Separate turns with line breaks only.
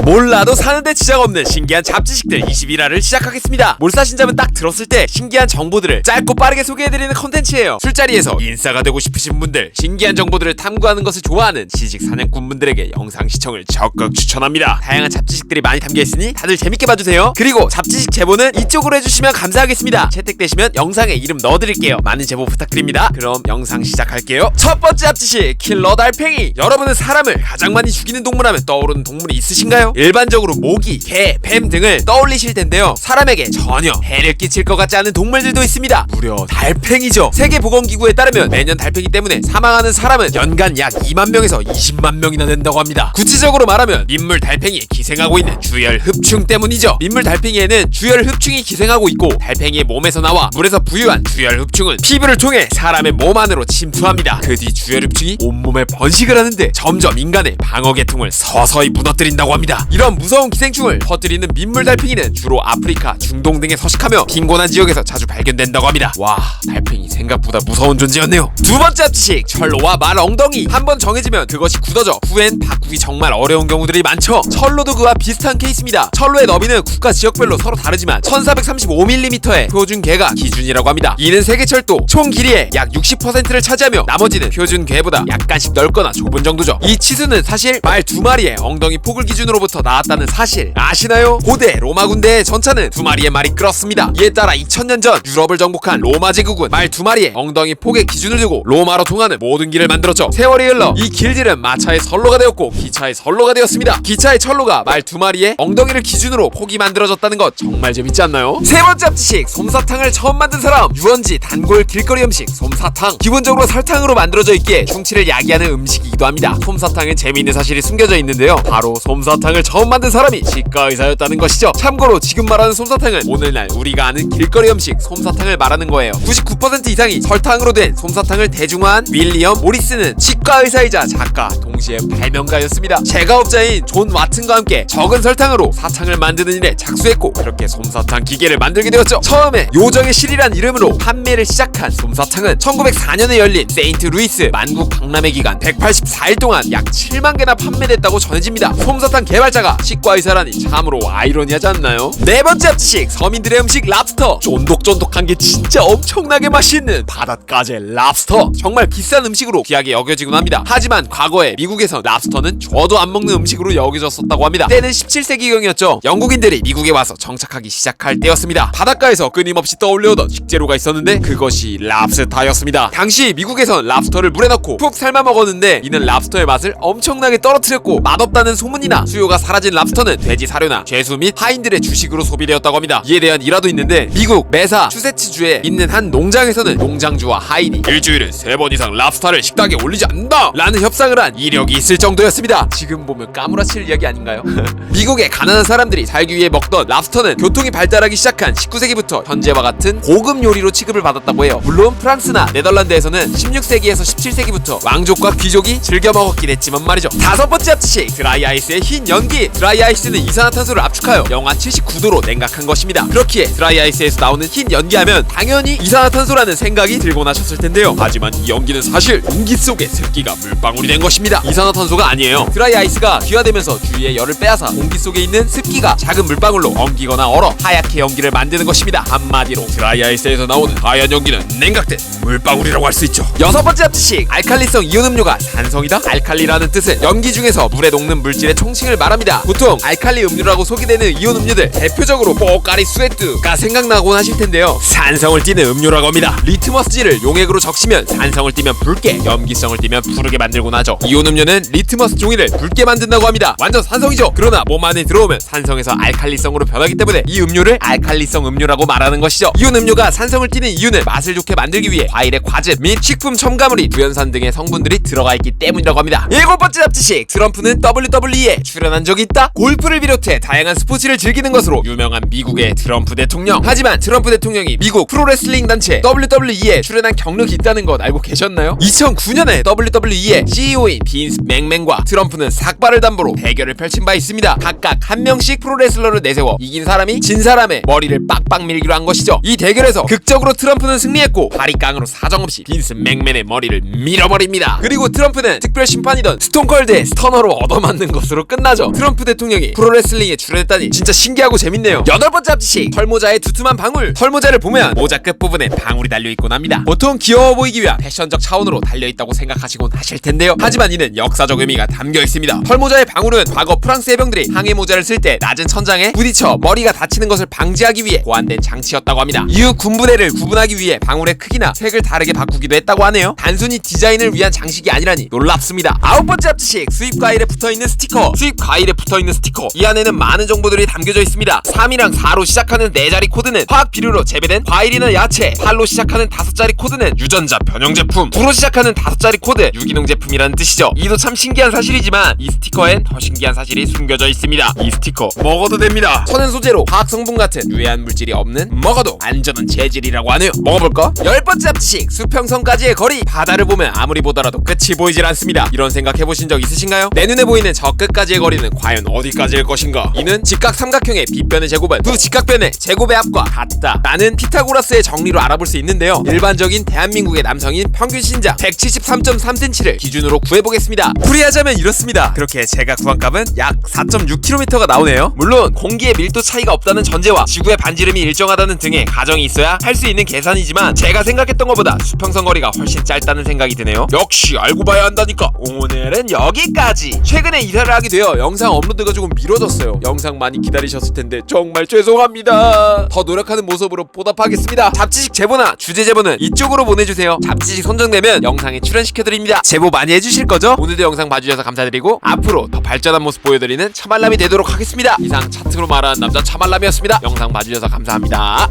몰라도 사는데 지장 없는 신기한 잡지식들 21화를 시작하겠습니다. 몰사신잡은 딱 들었을 때 신기한 정보들을 짧고 빠르게 소개해드리는 컨텐츠예요. 술자리에서 인싸가 되고 싶으신 분들, 신기한 정보들을 탐구하는 것을 좋아하는 시식 사냥꾼분들에게 영상 시청을 적극 추천합니다. 다양한 잡지식들이 많이 담겨있으니 다들 재밌게 봐주세요. 그리고 잡지식 제보는 이쪽으로 해주시면 감사하겠습니다. 채택되시면 영상에 이름 넣어드릴게요. 많은 제보 부탁드립니다. 그럼 영상 시작할게요. 첫 번째 잡지식, 킬러 달팽이. 여러분은 사람을 가장 많이 죽이는 동물하면 떠오르는 동물이 있으신가요? 일반적으로 모기, 개, 뱀 등을 떠올리실 텐데요. 사람에게 전혀 해를 끼칠 것 같지 않은 동물들도 있습니다. 무려 달팽이죠. 세계보건기구에 따르면 매년 달팽이 때문에 사망하는 사람은 연간 약 2만 명에서 20만 명이나 된다고 합니다. 구체적으로 말하면 민물 달팽이에 기생하고 있는 주열 흡충 때문이죠. 민물 달팽이에는 주열 흡충이 기생하고 있고, 달팽이의 몸에서 나와 물에서 부유한 주열 흡충은 피부를 통해 사람의 몸 안으로 침투합니다. 그 뒤 주열 흡충이 온몸에 번식을 하는데 점점 인간의 방어계통을 서서히 무너뜨린다고 합니다. 이런 무서운 기생충을 퍼뜨리는 민물 달팽이는 주로 아프리카, 중동 등에 서식하며 빈곤한 지역에서 자주 발견된다고 합니다. 와, 달팽이 생각보다 무서운 존재였네요. 두 번째 잡지식, 철로와 말 엉덩이. 한번 정해지면 그것이 굳어져 후엔 바꾸기 정말 어려운 경우들이 많죠. 철로도 그와 비슷한 케이스입니다. 철로의 너비는 국가 지역별로 서로 다르지만 1435mm의 표준 궤가 기준이라고 합니다. 이는 세계철도 총 길이의 약 60%를 차지하며 나머지는 표준 궤보다 약간씩 넓거나 좁은 정도죠. 이 치수는 사실 말 두 마리의 엉덩이 폭을 기준으로부터 나왔다는 사실 아시나요? 고대 로마 군대의 전차는 두 마리의 말이 끌었습니다. 이에 따라 2000년 전 유럽을 정복한 로마 제국은 말 두 마리의 엉덩이 폭의 기준을 두고 로마로 통하는 모든 길을 만들었죠. 세월이 흘러 이 길들은 마차의 선로가 되었고 기차의 선로가 되었습니다. 기차의 철로가 말 두 마리의 엉덩이를 기준으로 폭이 만들어졌다는 것 정말 재밌지 않나요? 세 번째 잡지식, 솜사탕을 처음 만든 사람. 유원지 단골 길거리 음식 솜사탕. 기본적으로 설탕으로 만들어져 있기에 충치를 야기하는 음식이기도 합니다. 솜사탕엔 재미있는 사실이 숨겨져 있는데요. 바로 솜사탕을 처음 만든 사람이 치과 의사였다는 것이죠. 참고로 지금 말하는 솜사탕은 오늘날 우리가 아는 길거리 음식 솜사탕을 말하는 거예요. 99% 이상이 설탕으로 된 솜사탕을 대중화한 윌리엄 모리스는 치과 의사이자 작가, 동시에 발명가였습니다. 제과업자인 존 와튼과 함께 적은 설탕으로 사탕을 만드는 일에 착수했고, 그렇게 솜사탕 기계를 만들게 되었죠. 처음에 요정의 실이란 이름으로 판매를 시작한 솜사탕은 1904년에 열린 세인트 루이스 만국 박람회 기간 184일 동안 약 7만 개나 판매됐다고 전해집니다. 솜사탕 개발자가 치과 의사라니 참으로 아이러니하지 않나요? 네 번째 잡지식, 서민들의 음식 랍스터. 쫀득쫀득한 게 진짜 엄청나게 맛있는 바닷가재 랍스터. 정말 비싼 음식으로 귀하게 여겨지곤 합니다. 하지만 과거에 미국에서 랍스터는 줘도 안 먹는 음식으로 여겨졌었다고 합니다. 때는 17세기경이었죠. 영국인들이 미국에 와서 정착하기 시작할 때였습니다. 바닷가에서 끊임없이 떠올려오던 식재료가 있었는데 그것이 랍스타였습니다. 당시 미국에선 랍스터를 물에 넣고 푹 삶아 먹었는데 이는 랍스터의 맛을 엄청나게 떨어뜨렸고, 맛없다는 소문이나 수요가 사라진 랍스터는 돼지 사료나 죄수 및 하인들의 주식으로 소비되었다고 합니다. 이에 대한 일화도 있는데, 미국 매사추세츠주에 있는 한 농장에서는 농장주와 하인이 일주일에 3번 이상 랍스타를 식탁에 올리지 않는다 라는 협상을 한 이력이 있을 정도였습니다. 지금 보면 까무라칠 이야기 아닌가요? 미국의 가난한 사람들이 살기 위해 먹던 랍스터는 교통이 발달하기 시작한 19세기부터 현재와 같은 고급 요리로 취급을 받았다고 해요. 물론 프랑스나 네덜란드에서는 16세기에서 17세기부터 왕족과 귀족이 즐겨 먹었긴 했지만 말이죠. 다섯 번째 잡지식, 드라이아이스의 흰 연기. 드라이아이스는 이산화탄소를 압축하여 영하 79도로 냉각한 것입니다. 그렇기에 드라이아이스에서 나오는 흰 연기하면 당연히 이산화탄소라는 생각이 들곤 하셨을 텐데요. 하지만 이 연기는 사실 공기 속에 습기가 물방울이 된 것입니다. 이산화탄소가 아니에요. 드라이아이스가 귀화되면서 주위의 열을 빼앗아 공기 속에 있는 습기가 작은 물방울로 엉기거나 얼어 하얗게 연기를 만드는 것입니다. 한마디로 드라이아이스에서 나오는 하얀 연기는 냉각된 물방울이라고 할 수 있죠. 여섯 번째 잡지식, 알칼리성 이온 음료가 산성이다? 알칼리라는 뜻은 연기 중에서 물에 녹는 물질의 총칭을 말합니다. 보통 알칼리 음료라고 소개되는 이온 음료들, 대표적으로 뽀까리 스웨트가 생각나곤 하실 텐데요. 산성을 띠는 음료라고 합니다. 리트머스질을 용액으로 적시면 산성을 띠면 붉게, 염기성을 띠면 푸르게 만들곤 하죠. 이온 음료는 리트머스 종이를 붉게 만든다고 합니다. 완전 산성이죠. 그러나 몸 안에 들어오면 산성에서 알칼리성으로 변하기 때문에 이 음료를 알칼리성 음료라고 말하는 것이죠. 이온 음료가 산성을 띠는 이유는 맛을 좋게 만들기 위해 과일의 과즙 및 식품 첨가물이 구연산 등의 성분들이 들어가 있기 때문이라고 합니다. 일곱 번째 잡지식, 트럼프는 WWE에 출연한 적이 있다? 골프를 비롯해 다양한 스포츠를 즐기는 것으로 유명한 미국의 트럼프 대통령. 하지만 트럼프 대통령이 미국 프로레슬링 단체 WWE에 출연한 경력이 있다는 것 알고 계셨나요? 2009년에 WWE의 CEO인 빈스 맥맨과 트럼프는 삭발을 담보로 대결을 펼친 바 있습니다. 각각 한 명씩 프로레슬러를 내세워 이긴 사람이 진 사람의 머리를 빡빡 밀기로 한 것이죠. 이 대결에서 극적으로 트럼프는 승리했고 바리깡으로 사정없이 빈스 맥맨의 머리를 밀어버립니다. 그리고 트럼프는 특별 심판이던 스톤콜드의 스터너로 얻어맞는 것으로 끝나죠. 트럼프 대통령이 프로레슬링에 출연했다니 진짜 신기하고 재밌네요. 8번째 잡지식, 털모자의 두툼한 방울. 털모자를 보면 모자 끝부분에 방울이 달려있곤 합니다. 보통 귀여워 보이기 위한 패션적 차원으로 달려있다고 생각하시곤 하실 텐데요. 하지만 이는 역사적 의미가 담겨있습니다. 털모자의 방울은 과거 프랑스 해병들이 항해 모자를 쓸 때 낮은 천장에 부딪혀 머리가 다치는 것을 방지하기 위해 고안된 장치였다고 합니다. 이후 군부대를 구분하기 위해 방울의 크기나 색을 다르게 바꾸기도 했다고 하네요. 단순히 디자인을 위한 장식이 아니라니 놀랍습니다. 9번째 잡지식, 수입 과일에 붙어있는 스티커. 수입 과일에 붙어있는 스티커, 이 안에는 많은 정보들이 담겨져 있습니다. 3이랑 4로 시작하는 4자리 코드는 화학 비료로 재배된 과일이나 야채, 8로 시작하는 5자리 코드는 유전자 변형 제품, 9로 시작하는 5자리 코드 유기농 제품이라는 뜻이죠. 이도 참 신기한 사실이지만 이 스티커엔 더 신기한 사실이 숨겨져 있습니다. 이 스티커 먹어도 됩니다. 천연 소재로 화학 성분 같은 유해한 물질이 없는, 먹어도 안전한 재질이라고 하네요. 먹어볼까? 10번째 잡지식, 수평선까지의 거리. 바다를 보면 아무리 보더라도 끝이 보이질 않습니다. 이런 생각 해보신 적 있으신가요? 내 눈에 보이는 저 끝까지의 거리는 과연 어디까지일 것인가? 이는 직각 삼각형의 빗변의 제곱은 두 직각변의 제곱의 합과 같다 라는 피타고라스의 정리로 알아볼 수 있는데요. 일반적인 대한민국의 남성인 평균 신장 173.3cm를 기준으로 구해보겠습니다. 풀이하자면 이렇습니다. 그렇게 제가 구한 값은 약 4.6km가 나오네요. 물론 공기의 밀도 차이가 없다는 전제와 지구의 반지름이 일정하다는 등의 가정이 있어야 할 수 있는 계산이지만 제가 생각했던 것보다 수평선 거리가 훨씬 짧다는 생각이 드네요. 역시 알고 봐야 한다니까. 오늘은 여기까지. 최근에 이사를 하게 되어 영상 업로드가 조금 미뤄졌어요. 영상 많이 기다리셨을 텐데 정말 죄송합니다. 더 노력하는 모습으로 보답하겠습니다. 잡지식 제보나 주제 제보는 이쪽으로 보내주세요. 잡지식 선정되면 영상에 출연시켜드립니다. 제보 많이 해주실 거죠? 오늘도 영상 봐주셔서 감사드리고 앞으로 더 발전한 모습 보여드리는 차말람이 되도록 하겠습니다. 이상 차트로 말하는 남자 차말람이었습니다. 영상 봐주셔서 감사합니다.